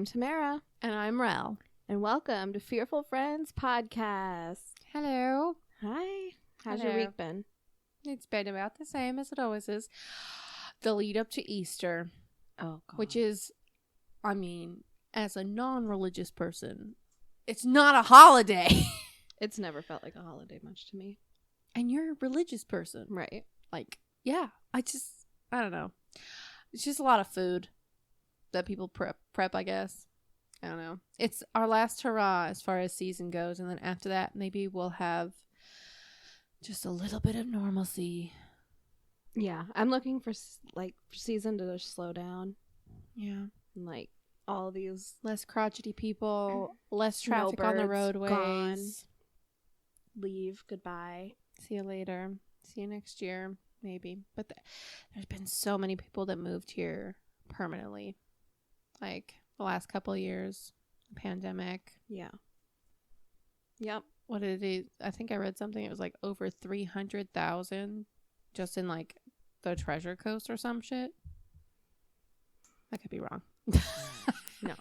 Tamara. And I'm Rell. And welcome to Fearful Friends Podcast. Hello. Hi. How's Hello. your week been? It's been about the same as it always is. The lead up to Easter. Oh, God. Which is, I mean, as a non-religious person, it's not a holiday. It's never felt like a holiday much to me. And you're a religious person. Right. Like, yeah. I don't know. It's just a lot of food that people prep, I guess. I don't know. It's our last hurrah as far as season goes. And then after that, maybe we'll have just a little bit of normalcy. Yeah. I'm looking for, season to just slow down. Yeah. And, all these... Less crotchety people. Less traffic on the roadways. Gone. Leave. Goodbye. See you later. See you next year. Maybe. But there's been so many people that moved here permanently. Like, the last couple of years. Pandemic. Yeah. Yep. What did it? I think I read something. It was like over 300,000 just in like the Treasure Coast or some shit. I could be wrong. No,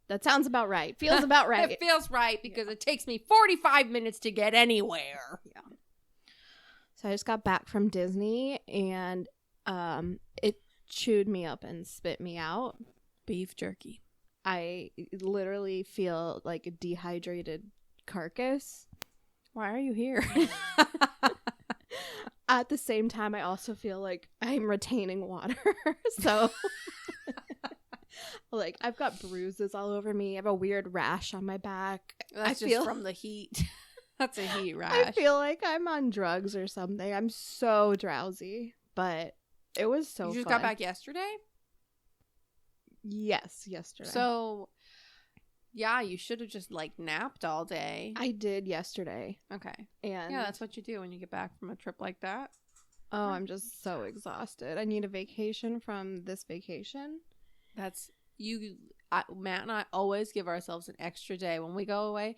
that sounds about right. Feels about right. It feels right because it takes me 45 minutes to get anywhere. Yeah. So I just got back from Disney and it chewed me up and spit me out. Beef jerky. I literally feel like a dehydrated carcass. Why are you here? At the same time, I also feel like I'm retaining water. So, I've got bruises all over me. I have a weird rash on my back. That's just from the heat. That's a heat rash. I feel like I'm on drugs or something. I'm so drowsy, but it was so fun. You just got back yesterday? Yes, yesterday. So, yeah, you should have just napped all day. I did yesterday. Okay. And yeah, that's what you do when you get back from a trip like that. Oh, I'm just so exhausted. I need a vacation from this vacation. That's Matt and I always give ourselves an extra day when we go away.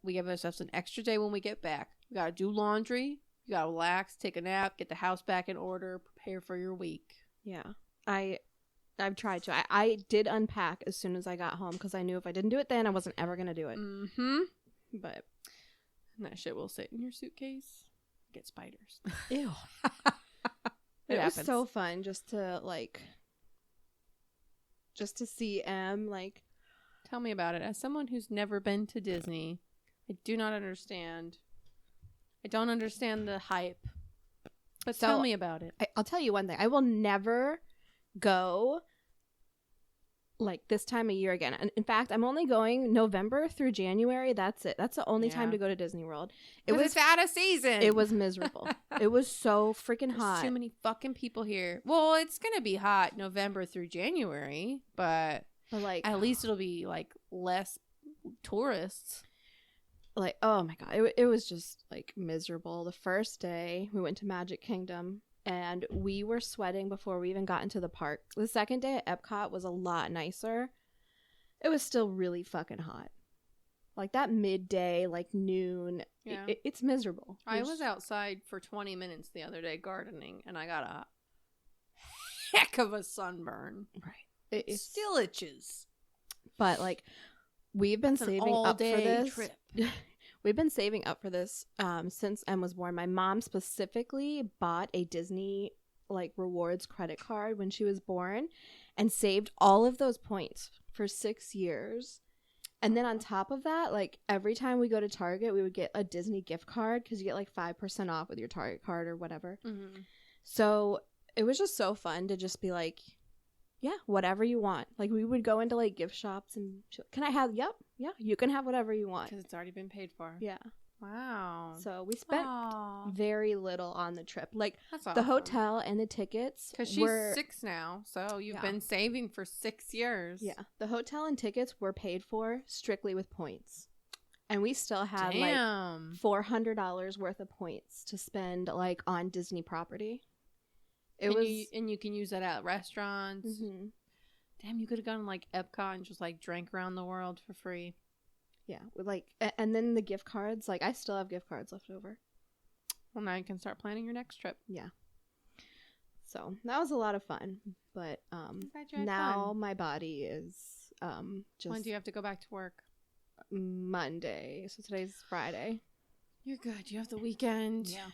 We give ourselves an extra day when we get back. We got to do laundry. You got to relax, take a nap, get the house back in order, prepare for your week. Yeah. I've tried to. I did unpack as soon as I got home because I knew if I didn't do it then, I wasn't ever going to do it. Mm-hmm. But that shit will sit in your suitcase. Get spiders. Ew. It was so fun just to see M. Tell me about it. As someone who's never been to Disney, I do not understand. I don't understand the hype. But tell me about it. I'll tell you one thing. I will never go this time of year again. And in fact, I'm only going November through January. That's it. That's the only time to go to Disney World. It's out of season. It was miserable. It was so freaking hot. There's too many fucking people here. Well, it's gonna be hot November through January, but at least it'll be less tourists. Oh my God, it was just miserable. The first day we went to Magic Kingdom. And we were sweating before we even got into the park. The second day at Epcot was a lot nicer. It was still really fucking hot. That midday, noon, yeah. It's miserable. I was outside for 20 minutes the other day gardening, and I got a heck of a sunburn. Right. It still itches. But, we've been saving up for this. Trip. We've been saving up for this since Em was born. My mom specifically bought a Disney rewards credit card when she was born and saved all of those points for 6 years. And then on top of that, every time we go to Target, we would get a Disney gift card because you get 5% off with your Target card or whatever. Mm-hmm. So it was just so fun to just be yeah, whatever you want. We would go into gift shops and can I have, yep, yeah, you can have whatever you want. Because it's already been paid for. Yeah. Wow. So we spent very little on the trip. That's the awesome. Hotel and the tickets. Because she's 6 now. So you've been saving for 6 years. Yeah. The hotel and tickets were paid for strictly with points. And we still had $400 worth of points to spend on Disney property. And you can use that at restaurants. Mm-hmm. Damn, you could have gone Epcot and just drank around the world for free. Yeah, and then the gift cards. I still have gift cards left over. Well, now you can start planning your next trip. Yeah. So that was a lot of fun, but now my body is Just When do you have to go back to work? Monday. So today's Friday. You're good. You have the weekend. Yeah.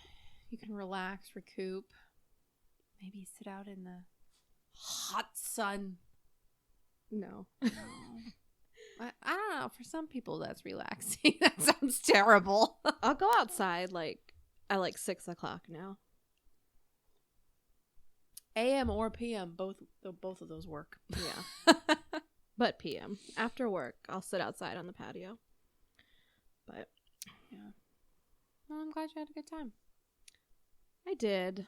You can relax, recoup. Maybe sit out in the hot sun. No. I don't know. For some people, that's relaxing. That sounds terrible. I'll go outside at 6 o'clock now. AM or PM, both of those work. Yeah. But PM. After work, I'll sit outside on the patio. But yeah. Well, I'm glad you had a good time. I did.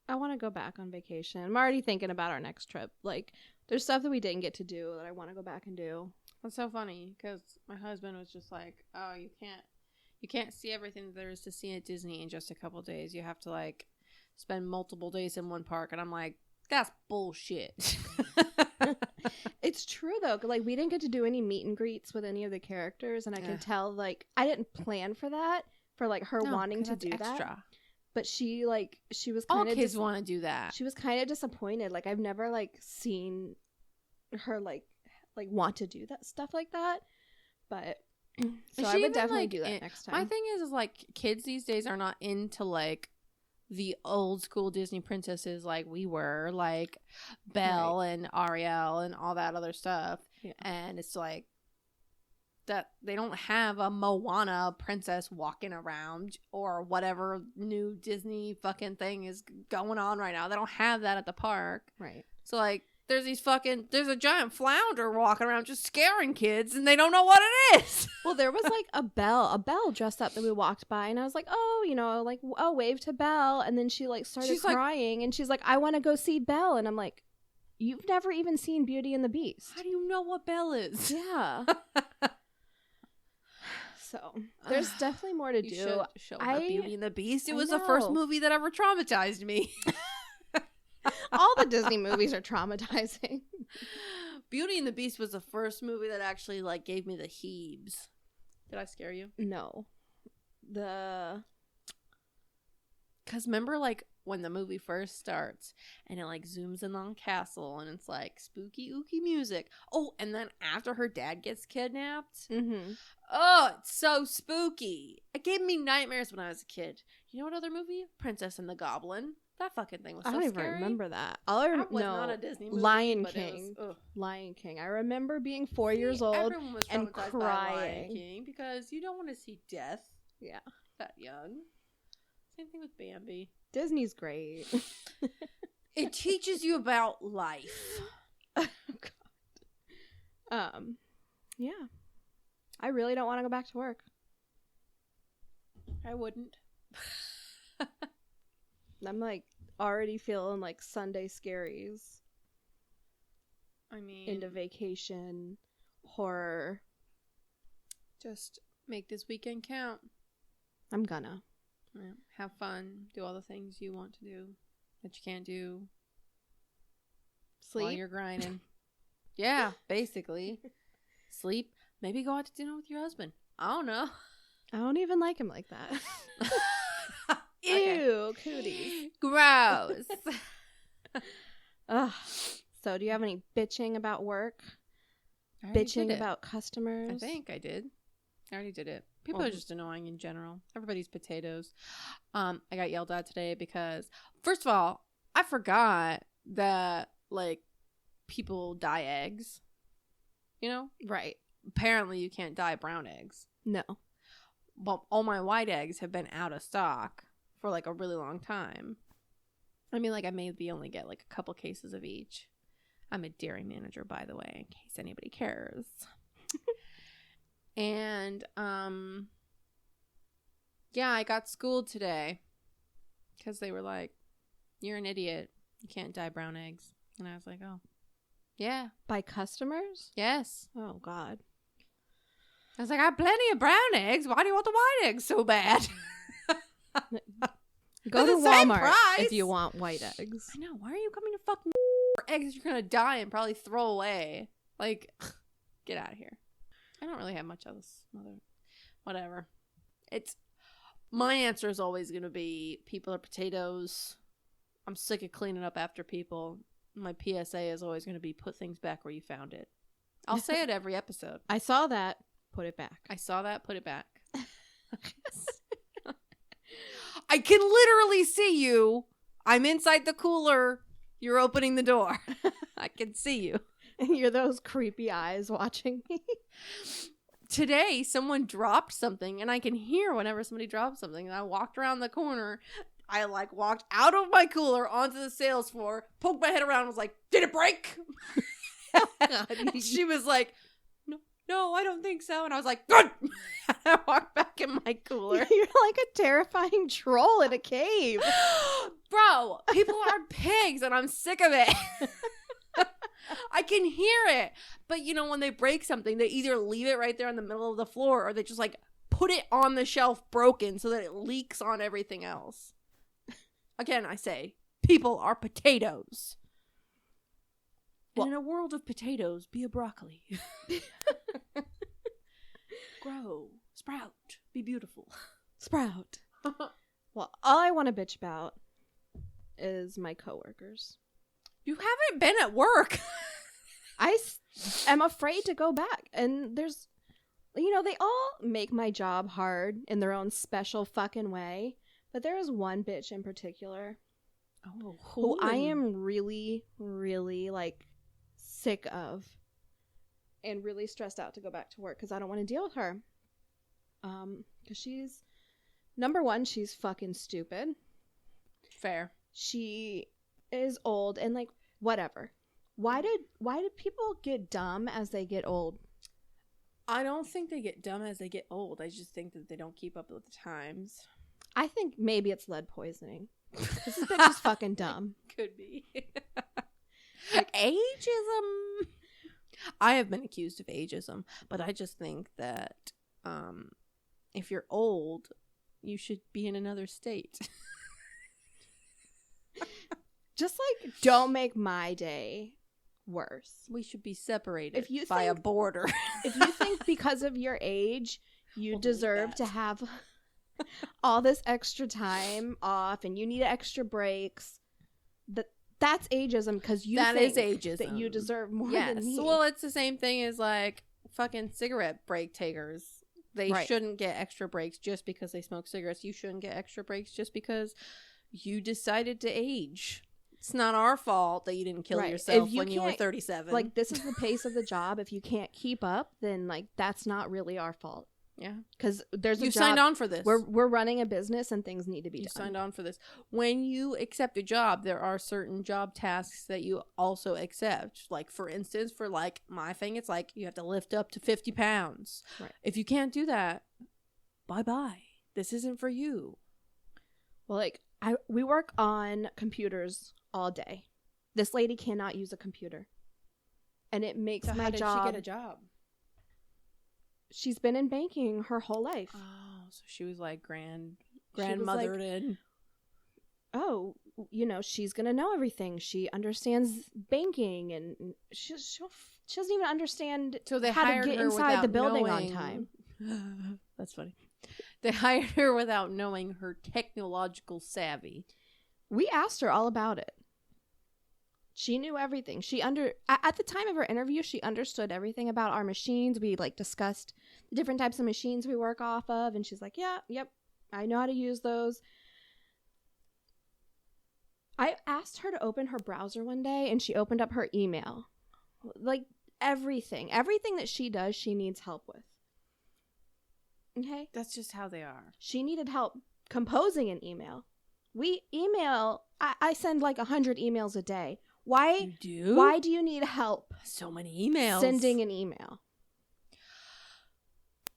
I want to go back on vacation. I'm already thinking about our next trip. Like, there's stuff that we didn't get to do that I want to go back and do. That's so funny because my husband was just like, "Oh, you can't see everything that there is to see at Disney in just a couple days. You have to like spend multiple days in one park." And I'm like, "That's bullshit." It's true though, 'cause, like, we didn't get to do any meet and greets with any of the characters, and I can tell, like, I didn't plan for that, for like her wanting to do extra. that. But she was All kind of kids want to do that. She was kind of disappointed. Like, I've never like seen her like want to do that stuff like that. But so I would definitely do that next time. My thing is like kids these days are not into like the old school Disney princesses like we were, like Belle and Ariel and all that other stuff. Yeah. And it's like that they don't have a Moana princess walking around or whatever new Disney fucking thing is going on right now. They don't have that at the park. Right. So like there's a giant flounder walking around just scaring kids and they don't know what it is. Well, there was like a Belle dressed up that we walked by, and I was like, oh, wave to Belle. And then she like started crying, and she's like, I want to go see Belle. And I'm like, you've never even seen Beauty and the Beast. How do you know what Belle is? Yeah. So there's definitely more to do. You show her Beauty and the Beast. It was the the first movie that ever traumatized me. All the Disney movies are traumatizing. Beauty and the Beast was the first movie that actually like gave me the heebs. Did I scare you? No. Because remember like when the movie first starts and it like zooms in on the castle and it's like spooky ooky music. Oh, and then after her dad gets kidnapped. Mm-hmm. Oh, it's so spooky. It gave me nightmares when I was a kid. You know what other movie? Princess and the Goblin. That fucking thing was so scary. I don't even remember that. That was not a Disney movie. Lion King. Lion King. I remember being 4 years old everyone was and traumatized crying. by Lion King because you don't want to see death. Yeah. That young. Same thing with Bambi. Disney's great. It teaches you about life. Oh, God. Yeah. I really don't want to go back to work. I wouldn't. I'm like already feeling like Sunday scaries. I mean, into vacation, horror. Just make this weekend count. I'm gonna. Yeah, have fun. Do all the things you want to do that you can't do. Sleep. While you're grinding. Yeah, basically. Sleep. Maybe go out to dinner with your husband. I don't know. I don't even like him like that. Ew, cooties. Gross. Ugh. So, do you have any bitching about work? Bitching about customers? I think I did. I already did it. People are just annoying in general. Everybody's potatoes. I got yelled at today because, first of all, I forgot that, like, people dye eggs. You know? Right. Apparently, you can't dye brown eggs. No. Well, all my white eggs have been out of stock for, like, a really long time. I mean, like, I maybe only get, like, a couple cases of each. I'm a dairy manager, by the way, in case anybody cares. And, yeah, I got schooled today because they were like, you're an idiot. You can't dye brown eggs. And I was like, oh, yeah. By customers? Yes. Oh, God. I was like, I have plenty of brown eggs. Why do you want the white eggs so bad? Go to Walmart if you want white eggs. I know. Why are you coming to fucking eggs you're going to dye and probably throw away? Like, get out of here. I don't really have much else. Whatever. My answer is always going to be people are potatoes. I'm sick of cleaning up after people. My PSA is always going to be put things back where you found it. I'll say it every episode. I saw that. Put it back. I saw that. Put it back. I can literally see you. I'm inside the cooler. You're opening the door. I can see you. And you're those creepy eyes watching me. Today, someone dropped something, and I can hear whenever somebody drops something. And I walked around the corner. I walked out of my cooler onto the sales floor, poked my head around, and was like, "Did it break?" Oh, God. She was like, no, I don't think so. And I was like, "Good." I walked back in my cooler. You're like a terrifying troll in a cave. Bro, people are pigs, and I'm sick of it. I can hear it. But, when they break something, they either leave it right there in the middle of the floor, or they just, put it on the shelf broken so that it leaks on everything else. Again, I say, people are potatoes. Well, and in a world of potatoes, be a broccoli. Grow, sprout, be beautiful. Sprout. Well, all I want to bitch about is my coworkers. You haven't been at work. I am afraid to go back. And there's, they all make my job hard in their own special fucking way. But there is one bitch in particular who I am really, really, sick of and really stressed out to go back to work because I don't want to deal with her. Because she's, number one, she's fucking stupid. Fair. She is old and whatever. Why did people get dumb as they get old? I don't think they get dumb as they get old. I just think that they don't keep up with the times. I think maybe it's lead poisoning. This bitch is fucking dumb. Could be. Ageism. I have been accused of ageism, but I just think that if you're old, you should be in another state. Just don't make my day worse. We should be separated if you by think, a border. If you think because of your age you deserve to have all this extra time off and you need extra breaks, that's ageism because you think ageism. That you deserve more than me. Well, it's the same thing as fucking cigarette break takers. They shouldn't get extra breaks just because they smoke cigarettes. You shouldn't get extra breaks just because you decided to age. It's not our fault that you didn't kill yourself when you were 37. This is the pace of the job. If you can't keep up, then that's not really our fault. Yeah, because there's a you job. Signed on for this. We're running a business and things need to be done. You signed on for this. When you accept a job, there are certain job tasks that you also accept. For instance, for my thing, it's you have to lift up to 50 pounds. Right. If you can't do that, bye. This isn't for you. Well, we work on computers all day. This lady cannot use a computer, and it makes my job. How did she get a job? She's been in banking her whole life. Oh, so she was grandmothered in. Oh, she's gonna know everything. She understands banking, and she doesn't even understand how to get inside the building on time. That's funny. They hired her without knowing her technological savvy. We asked her all about it. She knew everything. At the time of her interview, she understood everything about our machines. We discussed the different types of machines we work off of, and she's like, "Yeah, yep, I know how to use those." I asked her to open her browser one day, and she opened up her email. Everything that she does, she needs help with. Okay? That's just how they are. She needed help composing an email. I send 100 emails a day. Why? You do? Why do you need help? So many emails. Sending an email.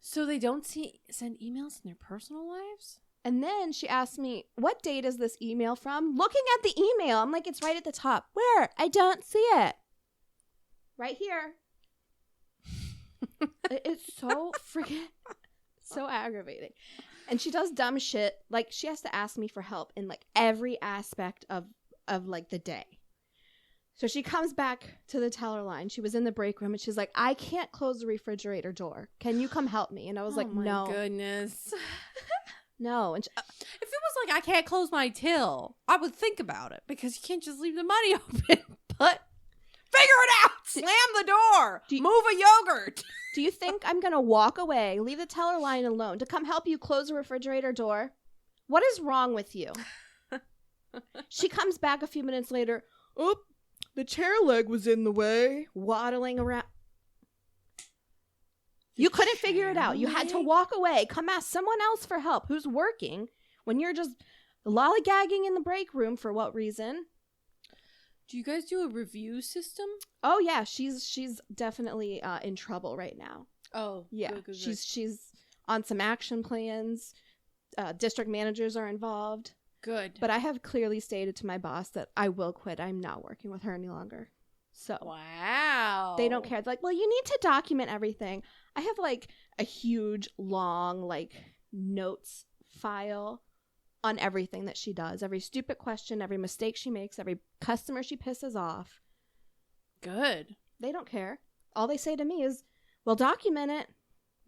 So they don't send emails in their personal lives? And then she asked me, "What date is this email from?" Looking at the email, I'm like, "It's right at the top." "Where? I don't see it." "Right here." It's so freaking, so aggravating. And she does dumb shit. She has to ask me for help in every aspect of the day. So she comes back to the teller line. She was in the break room and she's like, "I can't close the refrigerator door. Can you come help me?" And I was like, "No." Oh my goodness. No. And if it was "I can't close my till," I would think about it because you can't just leave the money open. But figure it out. Slam the door. Move a yogurt. Do you think I'm going to walk away, leave the teller line alone to come help you close the refrigerator door? What is wrong with you? She comes back a few minutes later. Oh, the chair leg was in the way. Waddling around. You couldn't figure it out. You had to walk away. Come ask someone else for help who's working when you're just lollygagging in the break room for what reason? Do you guys do a review system? Oh yeah, she's definitely in trouble right now. Oh yeah, good. She's on some action plans. District managers are involved. Good. But I have clearly stated to my boss that I will quit. I'm not working with her any longer. So wow, they don't care. They're like, well, you need to document everything. I have like a huge, long like notes file on everything that she does. Every stupid question, every mistake she makes, every customer she pisses off. Good. They don't care. All they say to me is, well, document it.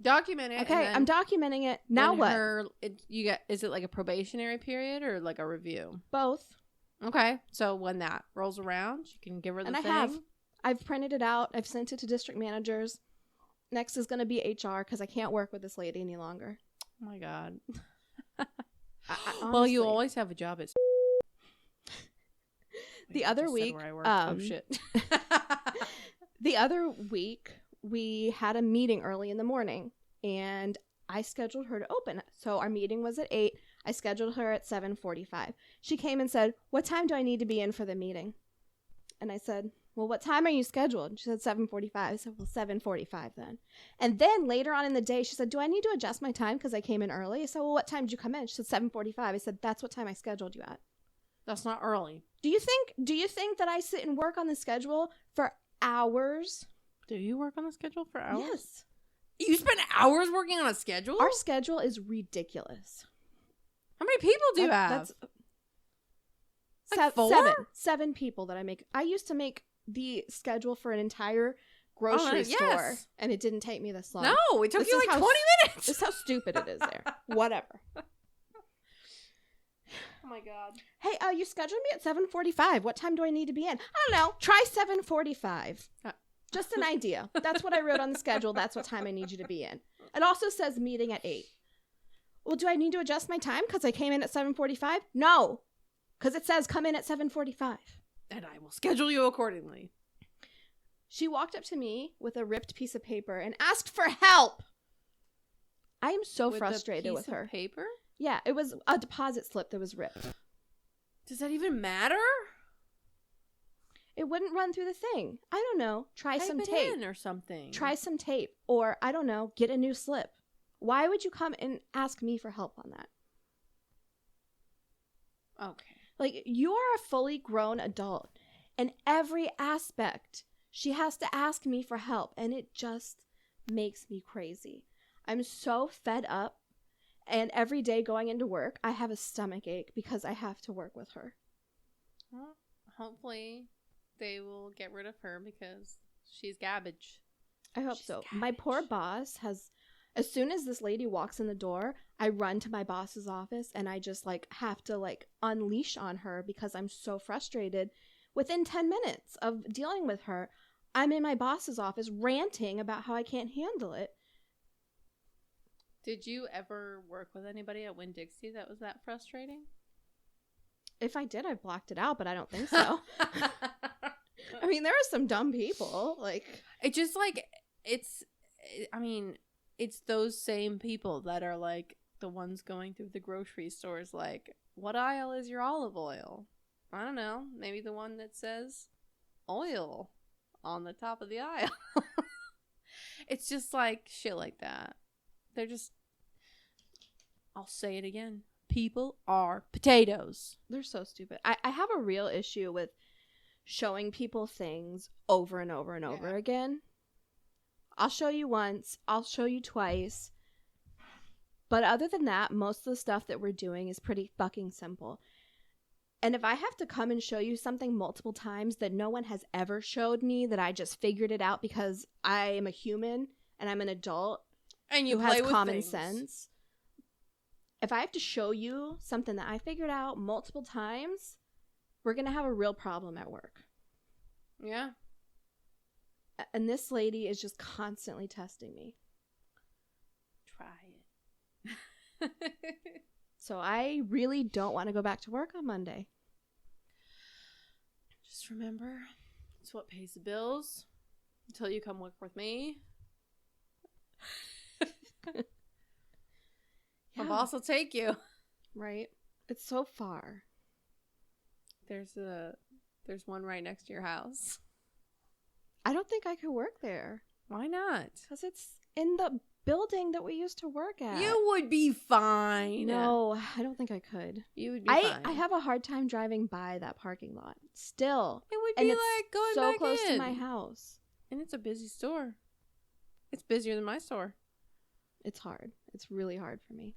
Document it. Okay, I'm documenting it. Now what? Is it like a probationary period or like a review? Both. Okay. So when that rolls around, you can give her the thing. I've printed it out. I've sent it to district managers. Next is going to be HR because I can't work with this lady any longer. Oh my God. Well, you always have a job at the other week. Where I work. Oh shit. The other week we had a meeting early in the morning and I scheduled her to open. So our meeting was at 8. I scheduled her at 7:45. She came and said, "What time do I need to be in for the meeting?" And I said, "Well, what time are you scheduled?" And she said 7:45. I said, "Well, 7:45 then." And then later on in the day, she said, "Do I need to adjust my time because I came in early?" I said, "Well, what time did you come in?" She said 7:45. I said, "That's what time I scheduled you at." That's not early. Do you think that I sit and work on the schedule for hours? Do you work on the schedule for hours? Yes. You spend hours working on a schedule? Our schedule is ridiculous. How many people do you have? That's like 4? Seven people that I make. I used to make the schedule for an entire grocery store, and it didn't take me this long. No, it took you like 20 minutes. This is how stupid it is there. Whatever. Oh my God. Hey, you scheduled me at 7:45. What time do I need to be in? I don't know. Try 7:45. Just an idea. That's what I wrote on the schedule. That's what time I need you to be in. It also says meeting at 8. Well, do I need to adjust my time because I came in at 7:45? No, because it says come in at 7:45. And I will schedule you accordingly. She walked up to me with a ripped piece of paper and asked for help. I am so frustrated with her. Paper? Yeah, it was a deposit slip that was ripped. Does that even matter? It wouldn't run through the thing. I don't know. Try some tape in or something. Try some tape, or I don't know. Get a new slip. Why would you come and ask me for help on that? Okay. Like, you are a fully grown adult. In every aspect, she has to ask me for help, and it just makes me crazy. I'm so fed up, and every day going into work, I have a stomach ache because I have to work with her. Well, hopefully they will get rid of her because she's garbage. I hope so. Garbage. My poor boss has... As soon as this lady walks in the door, I run to my boss's office and I just have to unleash on her because I'm so frustrated. Within 10 minutes of dealing with her, I'm in my boss's office ranting about how I can't handle it. Did you ever work with anybody at Winn-Dixie that was that frustrating? If I did, I blocked it out, but I don't think so. I mean, there are some dumb people. It just it's those same people that are the ones going through the grocery stores. What aisle is your olive oil? I don't know. Maybe the one that says oil on the top of the aisle. It's just shit like that. They're just, I'll say it again. People are potatoes. They're so stupid. I have a real issue with showing people things over and over and over again. I'll show you once. I'll show you twice. But other than that, most of the stuff that we're doing is pretty fucking simple. And if I have to come and show you something multiple times that no one has ever showed me, that I just figured it out because I am a human and I'm an adult and you who play has with common things. sense. If I have to show you something that I figured out multiple times, we're going to have a real problem at work. Yeah. And this lady is just constantly testing me. Try it. So I really don't want to go back to work on Monday. Just remember, it's what pays the bills until you come work with me. My boss will take you. Right? It's so far. There's one right next to your house. I don't think I could work there. Why not? Because it's in the building that we used to work at. You would be fine. No, I don't think I could. You would be fine. I have a hard time driving by that parking lot. Still. It would and be it's like going so back close in. to my house. And it's a busy store. It's busier than my store. It's hard. It's really hard for me.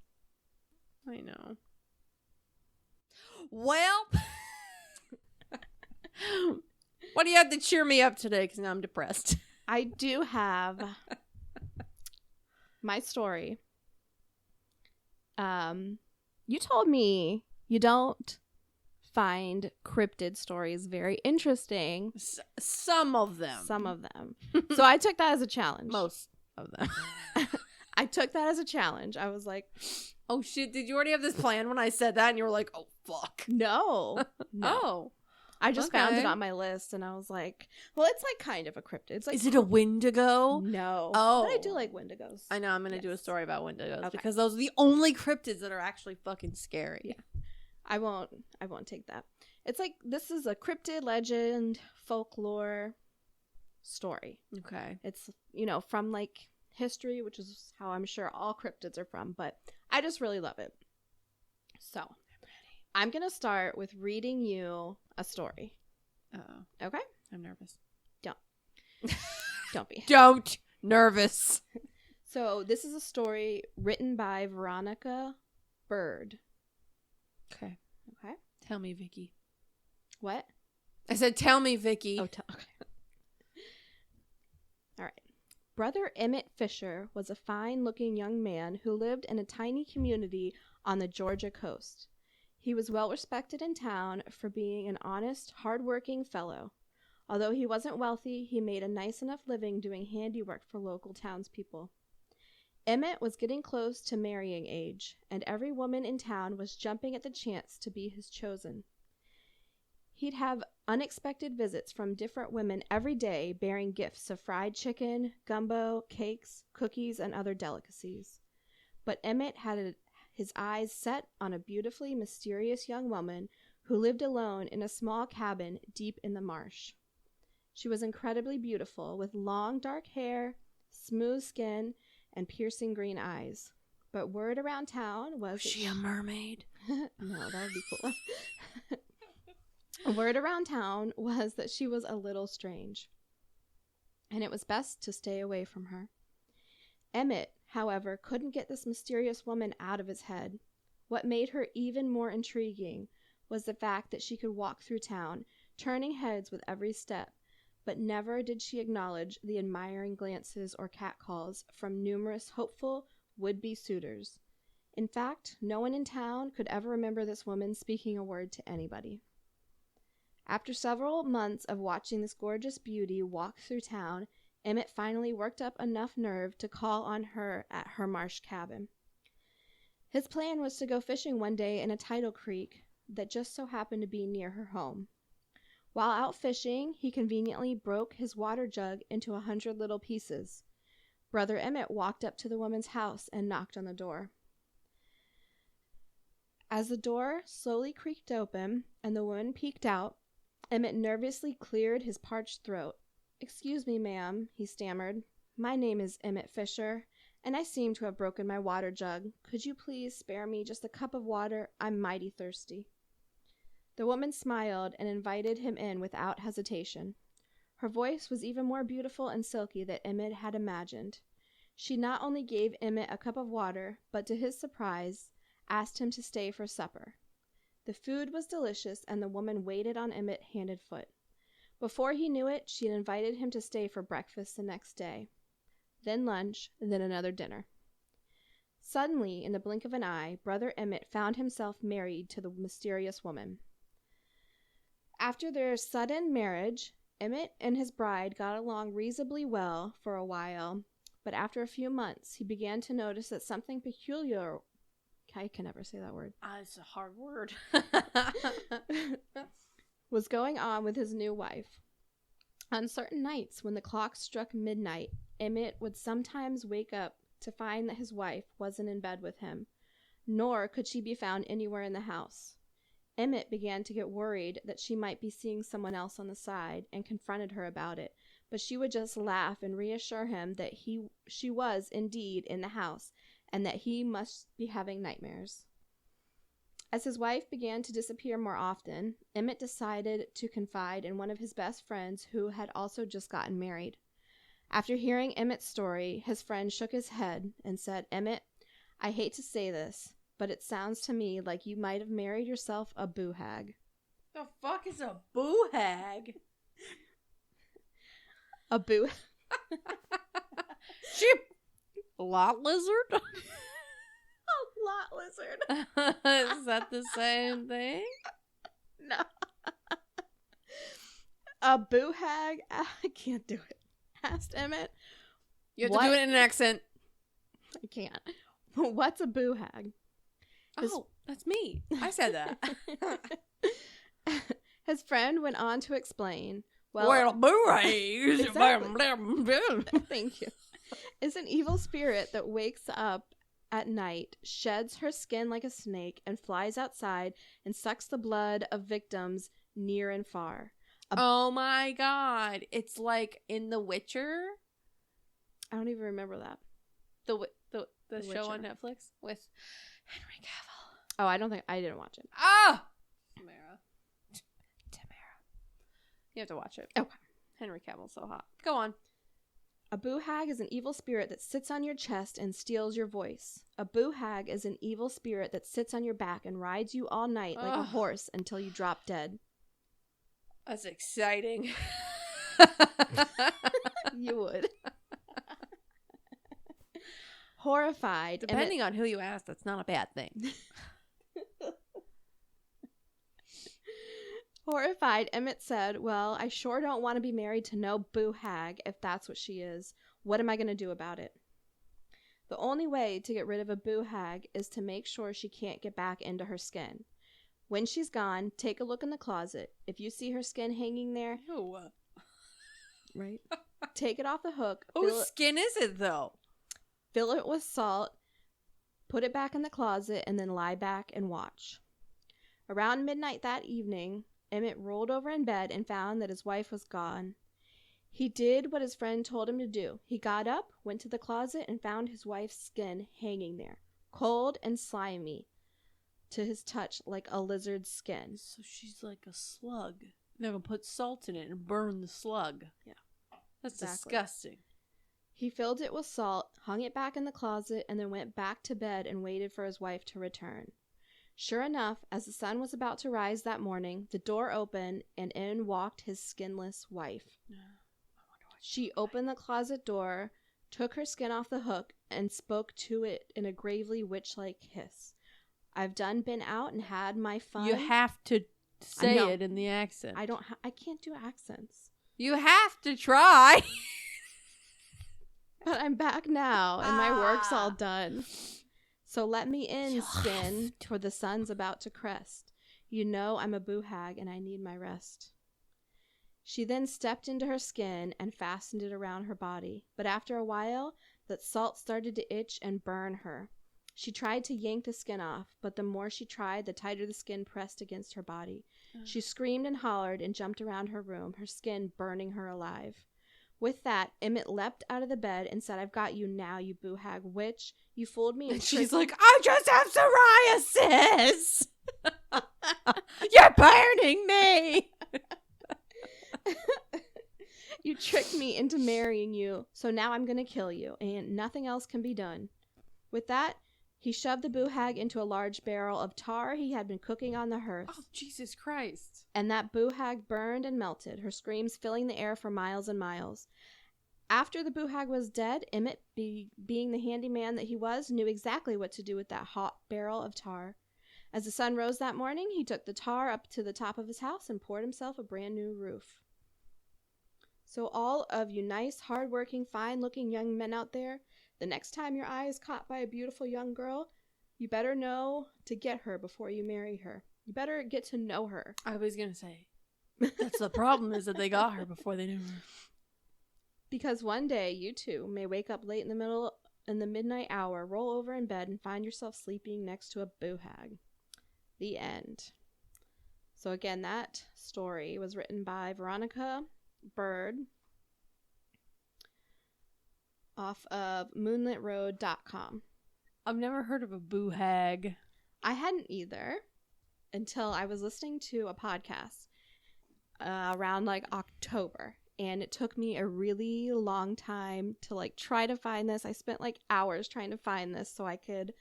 I know. Well, what do you have to cheer me up today? Because now I'm depressed. I do have my story. You told me you don't find cryptid stories very interesting. Some of them. Some of them. So I took that as a challenge. Most of them. I took that as a challenge. I was like, oh shit, did you already have this plan when I said that? And you were like, oh fuck. no. Oh. I just found it on my list and I was like, well, it's like kind of a cryptid. It's like, is it a Wendigo? No. Oh. But I do like Wendigos. I know, I'm going to do a story about Wendigos. Okay. Because those are the only cryptids that are actually fucking scary. Yeah. I won't take that. It's like, this is a cryptid legend, folklore story. Okay. It's, from like history, which is how I'm sure all cryptids are from, but I just really love it. So I'm going to start with reading you a story. Uh-oh. Okay? I'm nervous. Don't be. Don't. Nervous. So this is a story written by Veronica Bird. Okay. Okay? Tell me, Vicky. What? I said, tell me, Vicky. Okay. All right. Brother Emmett Fisher was a fine-looking young man who lived in a tiny community on the Georgia coast. He was well respected in town for being an honest, hard-working fellow. Although he wasn't wealthy, he made a nice enough living doing handiwork for local townspeople. Emmett was getting close to marrying age, and every woman in town was jumping at the chance to be his chosen. He'd have unexpected visits from different women every day bearing gifts of fried chicken, gumbo, cakes, cookies, and other delicacies. But Emmett had his eyes set on a beautifully mysterious young woman who lived alone in a small cabin deep in the marsh. She was incredibly beautiful, with long dark hair, smooth skin, and piercing green eyes. But word around town was she a mermaid? No, that would be cool. Word around town was that she was a little strange, and it was best to stay away from her. Emmett, however, couldn't get this mysterious woman out of his head. What made her even more intriguing was the fact that she could walk through town, turning heads with every step, but never did she acknowledge the admiring glances or catcalls from numerous hopeful would-be suitors. In fact, no one in town could ever remember this woman speaking a word to anybody. After several months of watching this gorgeous beauty walk through town, Emmett finally worked up enough nerve to call on her at her marsh cabin. His plan was to go fishing one day in a tidal creek that just so happened to be near her home. While out fishing, he conveniently broke his water jug into 100 little pieces. Brother Emmett walked up to the woman's house and knocked on the door. As the door slowly creaked open and the woman peeked out, Emmett nervously cleared his parched throat. "Excuse me, ma'am," he stammered. "My name is Emmett Fisher, and I seem to have broken my water jug. Could you please spare me just a cup of water? I'm mighty thirsty." The woman smiled and invited him in without hesitation. Her voice was even more beautiful and silky than Emmett had imagined. She not only gave Emmett a cup of water, but to his surprise, asked him to stay for supper. The food was delicious, and the woman waited on Emmett hand and foot. Before he knew it, she had invited him to stay for breakfast the next day, then lunch, and then another dinner. Suddenly, in the blink of an eye, Brother Emmett found himself married to the mysterious woman. After their sudden marriage, Emmett and his bride got along reasonably well for a while, but after a few months, he began to notice that something peculiar... I can never say that word. It's a hard word. was going on with his new wife. On certain nights, when the clock struck midnight, Emmett would sometimes wake up to find that his wife wasn't in bed with him, nor could she be found anywhere in the house. Emmett began to get worried that she might be seeing someone else on the side and confronted her about it, but she would just laugh and reassure him that she was indeed in the house and that he must be having nightmares. As his wife began to disappear more often, Emmett decided to confide in one of his best friends who had also just gotten married. After hearing Emmett's story, his friend shook his head and said, "Emmett, I hate to say this, but it sounds to me like you might have married yourself a Boo Hag." The fuck is a Boo Hag? A Boo... Sheep. Lot lizard? A lot lizard. Is that the same thing? No. A Boo Hag? I can't do it. Asked Emmett. You have to do it in an accent. I can't. What's a Boo Hag? That's me. I said that. His friend went on to explain. Well, Boo Hag. Exactly. Thank you. Is an evil spirit that wakes up at night, sheds her skin like a snake, and flies outside and sucks the blood of victims near and far. Oh my god. It's like in The Witcher. I don't even remember that. The show Witcher. on Netflix with Henry Cavill. Oh, I didn't watch it. Ah! Tamara. You have to watch it. Okay. Henry Cavill's so hot. Go on. A Boo Hag is an evil spirit that sits on your chest and steals your voice. A Boo Hag is an evil spirit that sits on your back and rides you all night like a horse until you drop dead. That's exciting. You would. Horrified. Depending on who you ask, that's not a bad thing. Horrified, Emmett said, "Well, I sure don't want to be married to no Boo Hag if that's what she is. What am I going to do about it?" The only way to get rid of a Boo Hag is to make sure she can't get back into her skin. When she's gone, take a look in the closet. If you see her skin hanging there, Ew. right? Take it off the hook. Whose skin is it, though? Fill it with salt, put it back in the closet, and then lie back and watch. Around midnight that evening, Emmett rolled over in bed and found that his wife was gone. He did what his friend told him to do. He got up, went to the closet, and found his wife's skin hanging there, cold and slimy to his touch like a lizard's skin. So she's like a slug. They're going to put salt in it and burn the slug. Yeah. That's Exactly. disgusting. He filled it with salt, hung it back in the closet, and then went back to bed and waited for his wife to return. Sure enough, as the sun was about to rise that morning, the door opened and in walked his skinless wife. She opened the closet door, took her skin off the hook, and spoke to it in a gravely witch-like hiss. "I've done been out and had my fun." You have to say it in the accent. I can't do accents. You have to try. But I'm back now, and my work's all done. So let me in, skin, for the sun's about to crest. You know I'm a Boo Hag, and I need my rest. She then stepped into her skin and fastened it around her body. But after a while, that salt started to itch and burn her. She tried to yank the skin off, but the more she tried, the tighter the skin pressed against her body. She screamed and hollered and jumped around her room, her skin burning her alive. With that, Emmett leapt out of the bed and said, "I've got you now, you Boo Hag witch. You fooled me." And she's like, "I just have psoriasis. You're burning me." "You tricked me into marrying you, so now I'm going to kill you, and nothing else can be done." With that, he shoved the Boo Hag into a large barrel of tar he had been cooking on the hearth. Oh, Jesus Christ. And that Boo Hag burned and melted, her screams filling the air for miles and miles. After the Boo Hag was dead, Emmett, being the handy man that he was, knew exactly what to do with that hot barrel of tar. As the sun rose that morning, he took the tar up to the top of his house and poured himself a brand new roof. So all of you nice, hardworking, fine-looking young men out there, the next time your eye is caught by a beautiful young girl, you better know to get her before you marry her. You better get to know her. I was going to say, that's the problem, is that they got her before they knew her. Because one day you too may wake up late in the midnight hour, roll over in bed, and find yourself sleeping next to a Boo Hag. The end. So again, that story was written by Veronica Bird off of moonlitroad.com. I've never heard of a Boo Hag. I hadn't either until I was listening to a podcast around like October. And it took me a really long time to like try to find this. I spent like hours trying to find this so I could.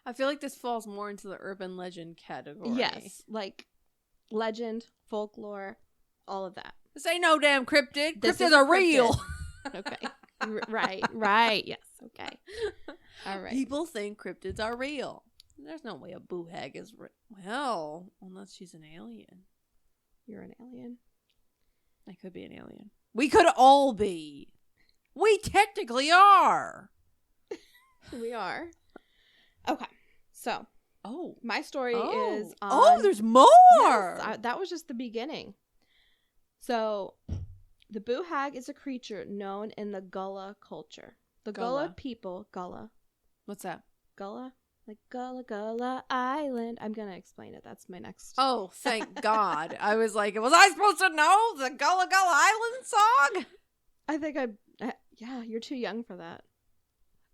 I feel like this falls more into the urban legend category. Yes, like legend, folklore, all of that. This ain't no damn cryptid. This Cryptids is are cryptid. real. Okay. Right. Yes. Okay. All right. People think cryptids are real. There's no way a Boo Hag is real. Well, unless she's an alien. You're an alien. I could be an alien. We could all be. We technically are. We are. Okay. So. Oh. My story is on... Oh, there's more! Yes, that was just the beginning. So, the Boo Hag is a creature known in the Gullah culture. The Gullah people... Gullah. What's that? Gullah? Like Gullah Island. I'm going to explain it. That's my next... Oh, thank God. I was like, was I supposed to know the Gullah Island song? I think yeah, you're too young for that.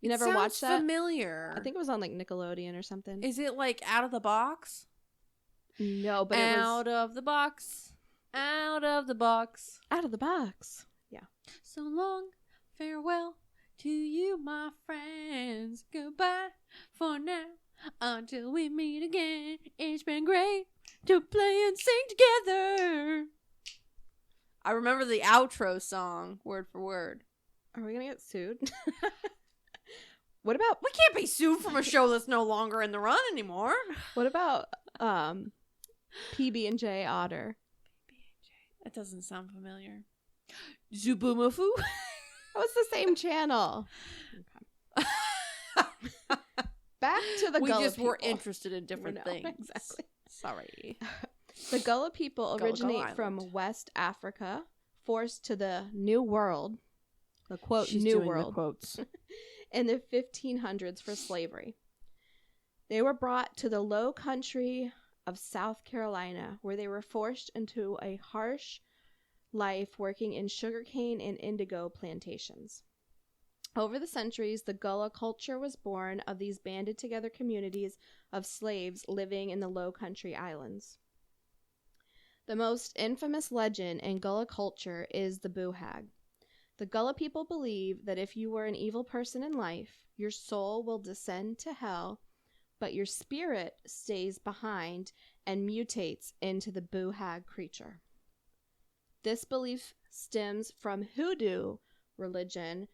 You never Sounds watched that? Familiar. I think it was on like Nickelodeon or something. Is it like Out of the Box? No, but Out of the box. Out of the box. Out of the box. Yeah. So long, farewell to you, my friends. Goodbye for now until we meet again. It's been great to play and sing together. I remember the outro song, word for word. Are we going to get sued? What about... We can't be sued from a show that's no longer in the run anymore. What about PB&J Otter? PB&J. That doesn't sound familiar. Zubumafu? That was the same channel. Okay. Back to the we Gullah just people. were interested in different things. Exactly. Sorry. The Gullah people originate Gullah from Island. West Africa, forced to the New World, the quote, She's New doing World, the quotes. in the 1500s for slavery. They were brought to the low country of South Carolina, where they were forced into a harsh life working in sugarcane and indigo plantations. Over the centuries, the Gullah culture was born of these banded together communities of slaves living in the low country islands. The most infamous legend in Gullah culture is the Boo Hag. The Gullah people believe that if you were an evil person in life, your soul will descend to hell, but your spirit stays behind and mutates into the Boo Hag creature. This belief stems from hoodoo religion,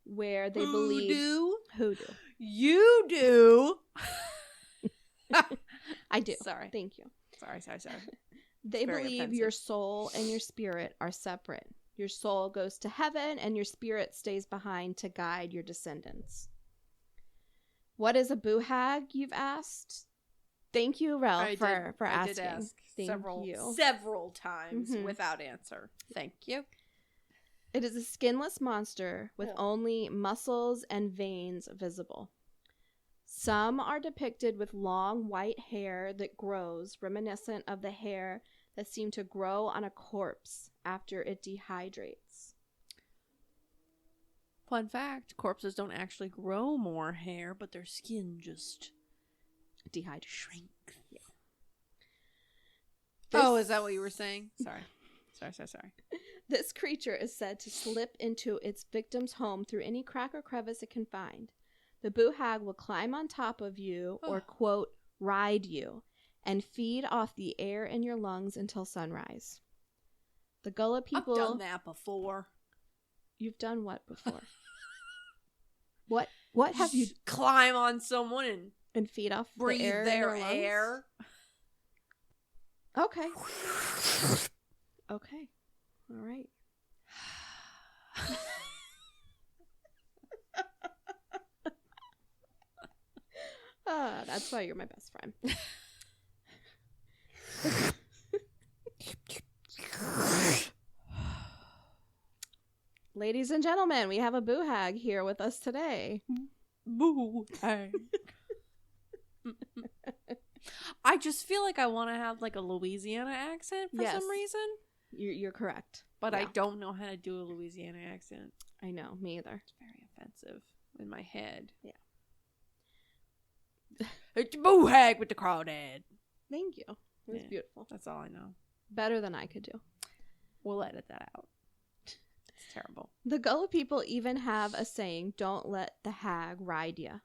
where they believe... Hoodoo. You do. I do. Sorry. Thank you. Sorry. They very believe offensive. your soul and your spirit are separate. Your soul goes to heaven and your spirit stays behind to guide your descendants. What is a Boo Hag, you've asked? Thank you, Rell, for asking. I did ask several times without answer. Thank you. It is a skinless monster with only muscles and veins visible. Some are depicted with long white hair that grows, reminiscent of the hair that seemed to grow on a corpse after it dehydrates. Fun fact, corpses don't actually grow more hair, but their skin just Dehydrates. shrinks. Yeah. Oh, is that what you were saying? Sorry. This creature is said to slip into its victim's home through any crack or crevice it can find. The Boo Hag will climb on top of you or, quote, ride you and feed off the air in your lungs until sunrise. The Gullah people... I've done that before. You've done what before? What have you... Climb on someone and feed off breathe the air their in their lungs? air. Okay. Okay. All right. That's why you're my best friend. Ladies and gentlemen, we have a Boo Hag here with us today. Boo Hag. I just feel like I want to have like a Louisiana accent for some reason. You're correct. But I don't know how to do a Louisiana accent. I know, me either. It's very offensive in my head. Yeah. It's Boo Hag with the crawdad. Thank you. It was beautiful. That's all I know. Better than I could do. We'll edit that out. It's terrible. The Gullah people even have a saying, don't let the hag ride ya.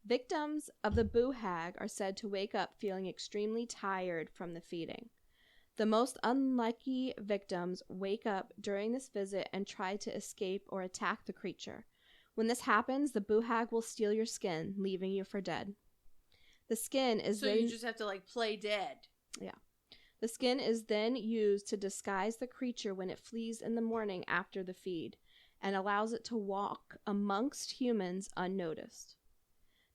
Victims of the Boo Hag are said to wake up feeling extremely tired from the feeding. The most unlucky victims wake up during this visit and try to escape or attack the creature. When this happens, the Boo Hag will steal your skin, leaving you for dead. The skin is so you just have to like play dead. Yeah. The skin is then used to disguise the creature when it flees in the morning after the feed and allows it to walk amongst humans unnoticed.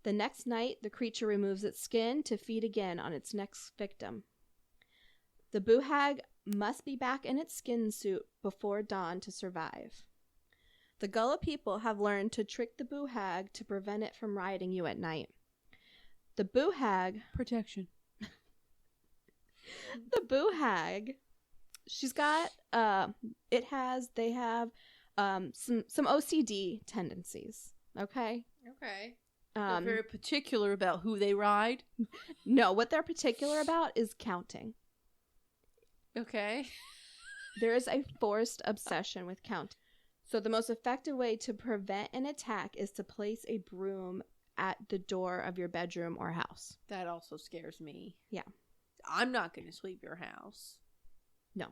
The next night, the creature removes its skin to feed again on its next victim. The Boo Hag must be back in its skin suit before dawn to survive. The Gullah people have learned to trick the Boo Hag to prevent it from riding you at night. The Boo Hag... Protection. The Boo Hag, she's got, they have some OCD tendencies, okay? Okay. They're very particular about who they ride? No, what they're particular about is counting. Okay. There is a forced obsession with counting. So the most effective way to prevent an attack is to place a broom at the door of your bedroom or house. That also scares me. Yeah. I'm not going to sweep your house. No.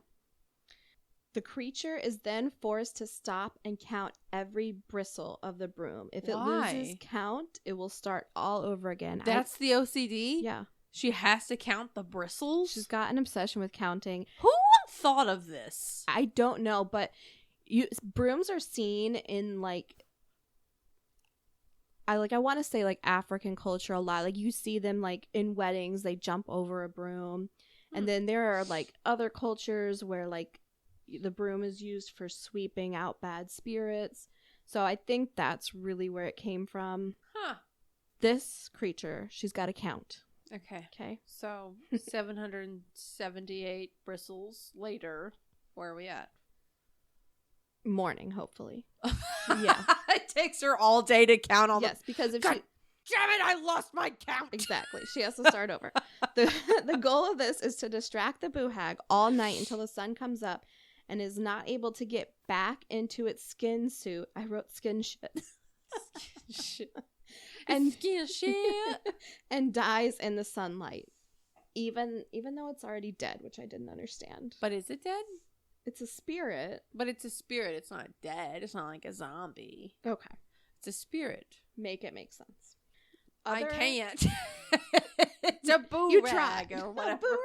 The creature is then forced to stop and count every bristle of the broom. If it loses count, it will start all over again. That's the OCD? Yeah. She has to count the bristles? She's got an obsession with counting. Who thought of this? I don't know, but brooms are seen in I want to say African culture a lot. Like you see them like in weddings, they jump over a broom. And then there are like other cultures where like the broom is used for sweeping out bad spirits. So I think that's really where it came from. Huh. This creature, she's got to count. Okay. So 778 bristles later, where are we at? Morning, hopefully. Yeah. It takes her all day to count all Yes, because if God damn it, I lost my count. Exactly. She has to start over. The goal of this is to distract the Boo Hag all night until the sun comes up and is not able to get back into its skin suit. I wrote skin shit. Shit. And skin shit. And dies in the sunlight. Even though it's already dead, which I didn't understand. But is it dead? It's a spirit. But it's a spirit. It's not dead. It's not like a zombie. Okay. It's a spirit. Make it make sense. I can't. It's a Boo You Rag tried. or whatever. Boo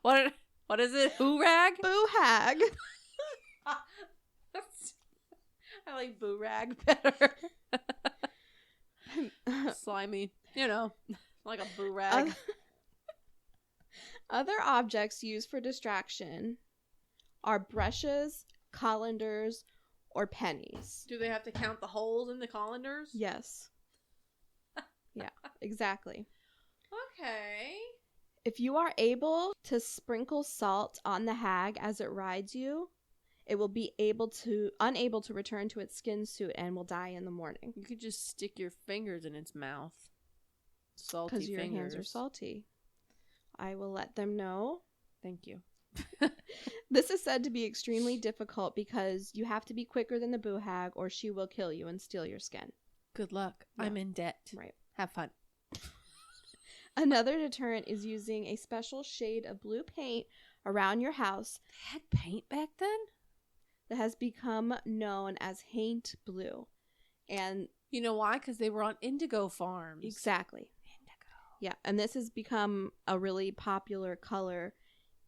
Rag. What is it? Boo Rag? Boo Hag. I like Boo Rag better. Slimy. Like a Boo Rag. Other objects used for distraction are brushes, colanders, or pennies. Do they have to count the holes in the colanders? Yes. Yeah, exactly. Okay. If you are able to sprinkle salt on the hag as it rides you, it will be unable to return to its skin suit and will die in the morning. You could just stick your fingers in its mouth. Salty fingers. Because your hands are salty. I will let them know. Thank you. This is said to be extremely difficult because you have to be quicker than the Boo Hag or she will kill you and steal your skin. Good luck. Yeah. I'm in debt. Right. Have fun. Another deterrent is using a special shade of blue paint around your house. They had paint back then? That has become known as haint blue. And you know why? Because they were on indigo farms. Exactly. Indigo. Yeah, and this has become a really popular color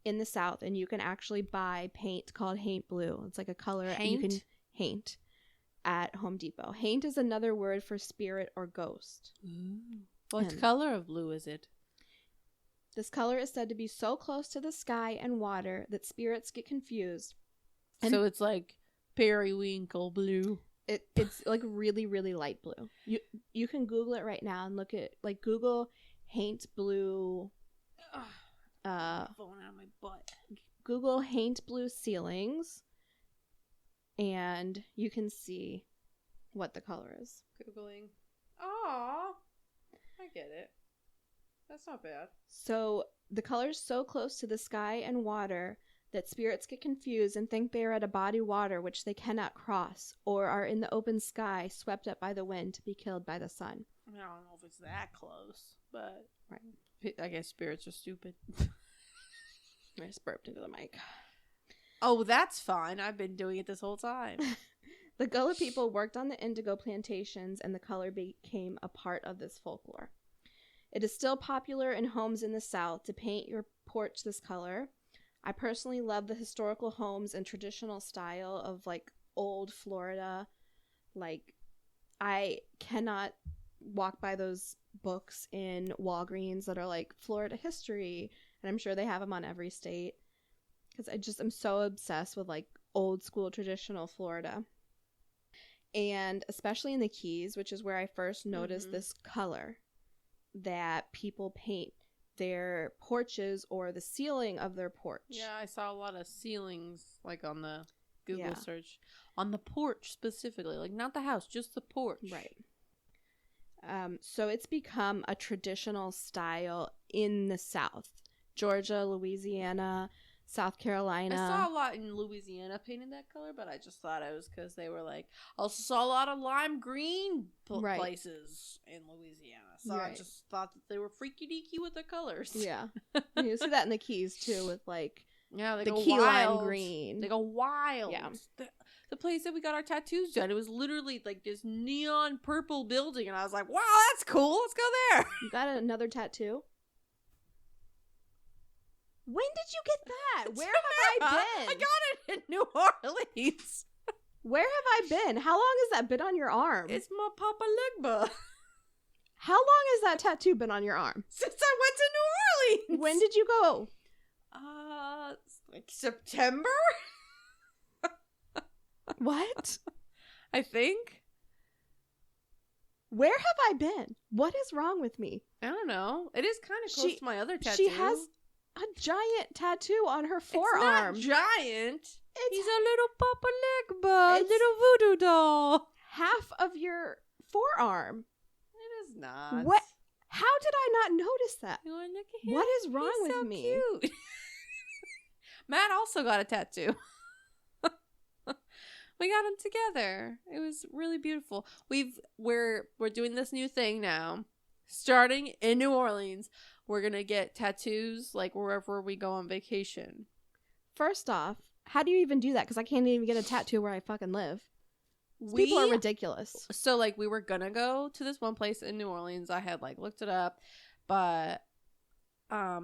in the South, and you can actually buy paint called haint blue. It's like a color you can haint at Home Depot. Haint is another word for spirit or ghost. What color of blue is it? This color is said to be so close to the sky and water that spirits get confused. And so it's like periwinkle blue. It's like really, really light blue. You can Google it right now and look at, like, Google haint blue. Falling out of my butt. Google haint blue ceilings, and you can see what the color is. Googling. Oh, I get it. That's not bad. So the color is so close to the sky and water that spirits get confused and think they are at a body of water which they cannot cross, or are in the open sky swept up by the wind to be killed by the sun. I mean, I don't know if it's that close, but right. I guess spirits are stupid. I just burped into the mic. Oh, that's fine. I've been doing it this whole time. The Gullah people worked on the indigo plantations, and the color became a part of this folklore. It is still popular in homes in the South to paint your porch this color. I personally love the historical homes and traditional style of, like, old Florida. Like, I cannot walk by those books in Walgreens that are like Florida history, and I'm sure they have them on every state, because I'm so obsessed with, like, old school traditional Florida. And especially in the Keys, which is where I first noticed this color that people paint their porches or the ceiling of their porch. Yeah, I saw a lot of ceilings, like, on the Google search. On the porch specifically. Like, not the house, just the porch. Right. So it's become a traditional style in the South. Georgia, Louisiana, South Carolina. I saw a lot in Louisiana painted that color, but I just thought it was because they were like, I also saw a lot of lime green places in Louisiana. So I just thought that they were freaky deaky with their colors. Yeah. And you see that in the Keys too, with, like, they the go key wild. lime green. They go wild. Yeah. The place that we got our tattoos done, it was literally like this neon purple building, and I was like, wow, that's cool. Let's go there. You got another tattoo? When did you get that? Where have I been? I got it in New Orleans. Where have I been? How long has that been on your arm? It's my Papa Legba. How long has that tattoo been on your arm? Since I went to New Orleans. When did you go? Like September? What? I think. Where have I been? What is wrong with me? I don't know. It is kind of close to my other tattoo. She has a giant tattoo on her forearm. It's not giant. He's a little Papa Legba, little voodoo doll. Half of your forearm. It is not. What? How did I not notice that? You want to look at him? What is wrong with so me? Cute. Matt also got a tattoo. We got them together. It was really beautiful. We're doing this new thing now. Starting in New Orleans, we're gonna get tattoos like wherever we go on vacation. First off, how do you even do that? Because I can't even get a tattoo where I fucking live. People are ridiculous. So, like, we were gonna go to this one place in New Orleans. I had, like, looked it up, but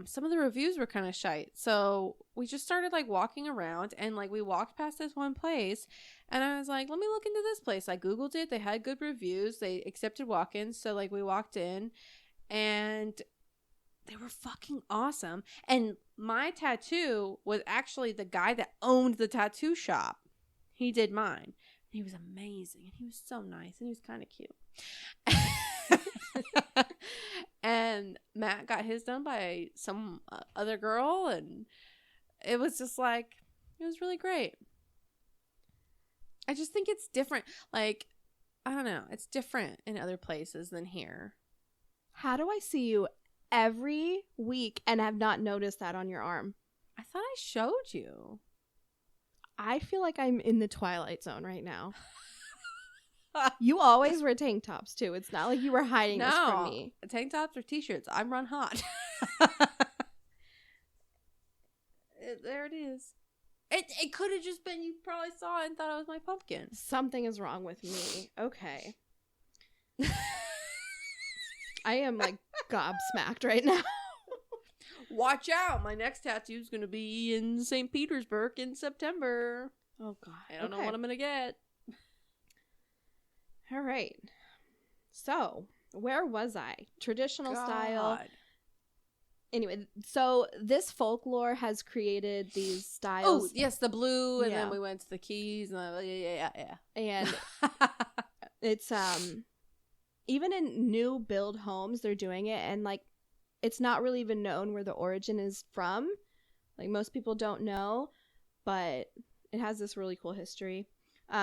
some of the reviews were kind of shite. So we just started, like, walking around, and, like, we walked past this one place, and I was like, let me look into this place. I Googled it. They had good reviews. They accepted walk-ins. So, like, we walked in, and they were fucking awesome. And my tattoo was actually the guy that owned the tattoo shop. He did mine. He was amazing, and he was so nice, and he was kind of cute. And Matt got his done by some other girl, and it was just like, it was really great. I just think it's different. Like, I don't know, it's different in other places than here. How do I see you every week and have not noticed that on your arm? I thought I showed you. I feel like I'm in the Twilight Zone right now. You always wear tank tops, too. It's not like you were hiding this from me. Tank tops or t-shirts. I'm run hot. There it is. It could have just been you probably saw it and thought it was my pumpkin. Something is wrong with me. Okay. I am, like, gobsmacked right now. Watch out. My next tattoo is going to be in St. Petersburg in September. Oh, God. I don't know what I'm going to get. All right. So, where was I? Traditional style. Anyway, so this folklore has created these styles. Oh, yes, the blue, and then we went to the keys, and yeah. And it's even in new build homes, they're doing it, and like it's not really even known where the origin is from. Like most people don't know, but it has this really cool history.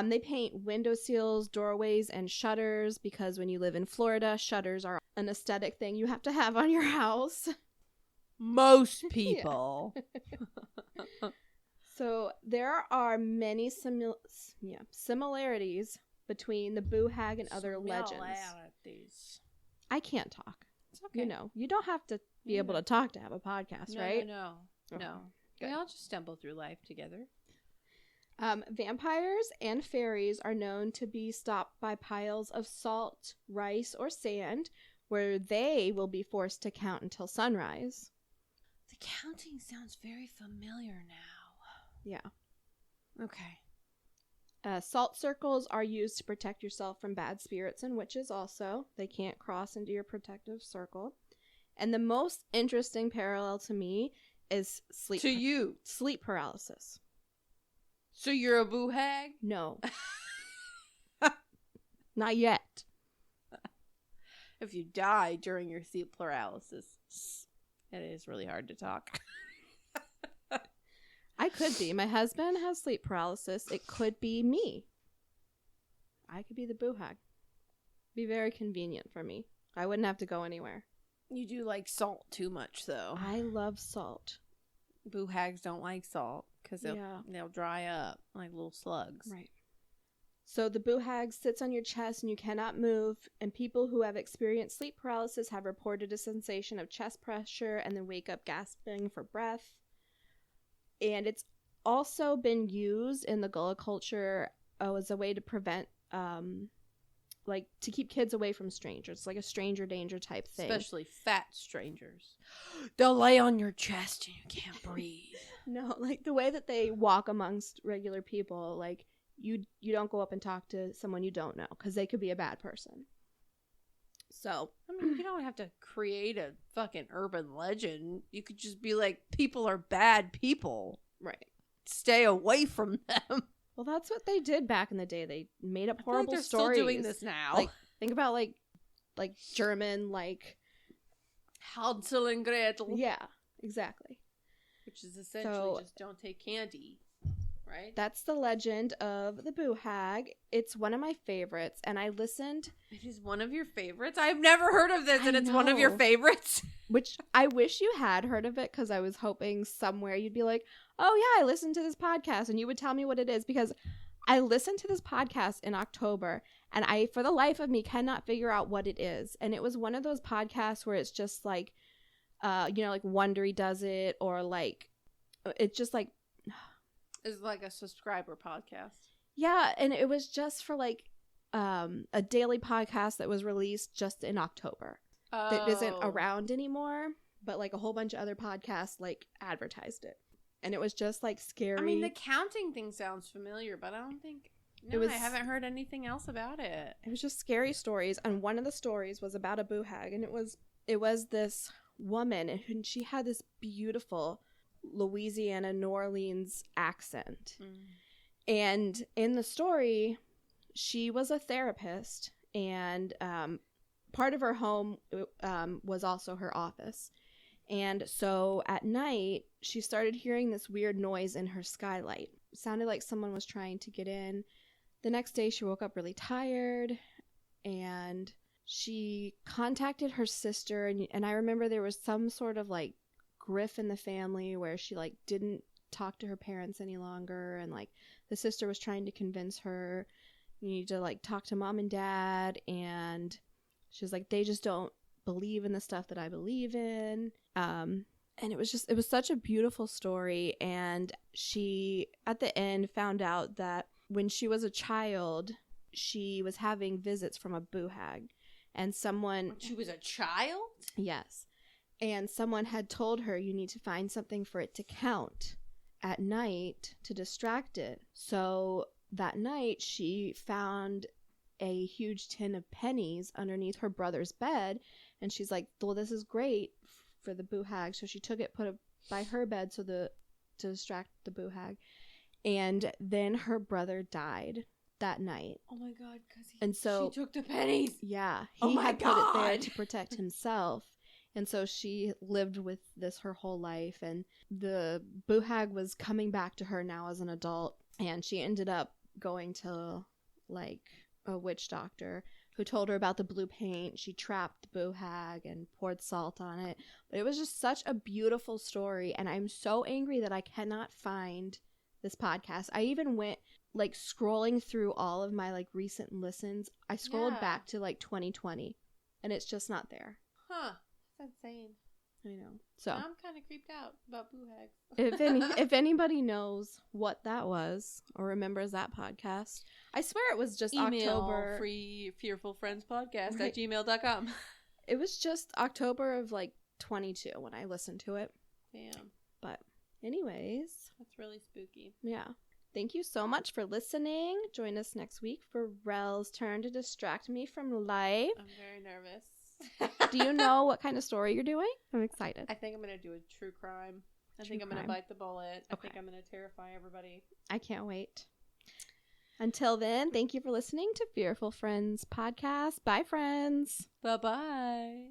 They paint window sills, doorways, and shutters because when you live in Florida, shutters are an aesthetic thing you have to have on your house. Most people. So there are many similarities between the Boo Hag and other legends. I can't talk. It's okay. You know, you don't have to be able to talk to have a podcast, right? No. Good. We all just stumble through life together. Vampires and fairies are known to be stopped by piles of salt, rice, or sand, where they will be forced to count until sunrise. The counting sounds very familiar now. Yeah. Okay. Salt circles are used to protect yourself from bad spirits and witches also. They can't cross into your protective circle. And the most interesting parallel to me is sleep. To you. Sleep paralysis. So you're a Boo Hag? No. Not yet. If you die during your sleep paralysis, it is really hard to talk. I could be. My husband has sleep paralysis. It could be me. I could be the Boo Hag. Be very convenient for me. I wouldn't have to go anywhere. You do like salt too much, though. I love salt. Boo Hags don't like salt because they'll dry up like little slugs. Right. So the Boo Hag sits on your chest and you cannot move, and people who have experienced sleep paralysis have reported a sensation of chest pressure and then wake up gasping for breath. And it's also been used in the Gullah culture as a way to prevent, like, to keep kids away from strangers, like a stranger danger type thing. Especially fat strangers. They'll lay on your chest and you can't breathe. No, like the way that they walk amongst regular people, like, you don't go up and talk to someone you don't know because they could be a bad person. So, I mean, you don't have to create a fucking urban legend. You could just be like, people are bad people. Right. Stay away from them. Well, that's what they did back in the day. They made up horrible they're stories. Still doing this now. Like, think about like German, like Hansel and Gretel. Yeah, exactly. Which is essentially just don't take candy. Right? That's the legend of the Boo Hag. It's one of my favorites, and I listened. It is one of your favorites? I've never heard of this, and it's one of your favorites? Which I wish you had heard of it, because I was hoping somewhere you'd be like, oh yeah, I listened to this podcast, and you would tell me what it is, because I listened to this podcast in October, and I, for the life of me, cannot figure out what it is. And it was one of those podcasts where it's just like, like Wondery does it, or like, it's just like, it's like a subscriber podcast. Yeah, and it was just for like a daily podcast that was released just in October. Oh. That isn't around anymore, but like a whole bunch of other podcasts like advertised it. And it was just like scary. I mean, the counting thing sounds familiar, but I don't think... No, I haven't heard anything else about it. It was just scary stories, and one of the stories was about a Boo Hag, and it was this woman, and she had this beautiful Louisiana, New Orleans accent. And in the story, she was a therapist, and part of her home was also her office. And so at night, she started hearing this weird noise in her skylight. It sounded like someone was trying to get in. The next day, she woke up really tired, and she contacted her sister, and I remember there was some sort of like griff in the family where she like didn't talk to her parents any longer, and like the sister was trying to convince her, you need to like talk to mom and dad, and she was like, they just don't believe in the stuff that I believe in. And it was such a beautiful story. And she at the end found out that when she was a child, she was having visits from a Boo Hag, and someone... When she was a child? Yes. And someone had told her, you need to find something for it to count at night to distract it. So that night she found a huge tin of pennies underneath her brother's bed. And she's like, well, this is great for the Boo Hag. So she took it, put it by her bed to distract the Boo Hag. And then her brother died that night. Oh my God, because she took the pennies. Yeah. He had put it there to protect himself. And so she lived with this her whole life. And the Boo Hag was coming back to her now as an adult. And she ended up going to like a witch doctor who told her about the blue paint. She trapped the Boo Hag and poured salt on it. But it was just such a beautiful story. And I'm so angry that I cannot find this podcast. I even went like scrolling through all of my like recent listens. I scrolled back to like 2020 and it's just not there. Huh. That's insane. I know. So I'm kind of creeped out about Boo Hags. if anybody knows what that was or remembers that podcast, I swear it was just October. Free Fearfulfriendspodcast at gmail.com. It was just October of like 22 when I listened to it. Damn. But anyways, that's really spooky. Yeah. Thank you so much for listening. Join us next week for Rell's turn to distract me from life. I'm very nervous. Do you know what kind of story you're doing? I'm excited. I think I'm going to do a true crime. I think I'm going to bite the bullet. I think I'm going to terrify everybody. I can't wait. Until then, thank you for listening to Fearful Friends Podcast. Bye, friends. Bye-bye.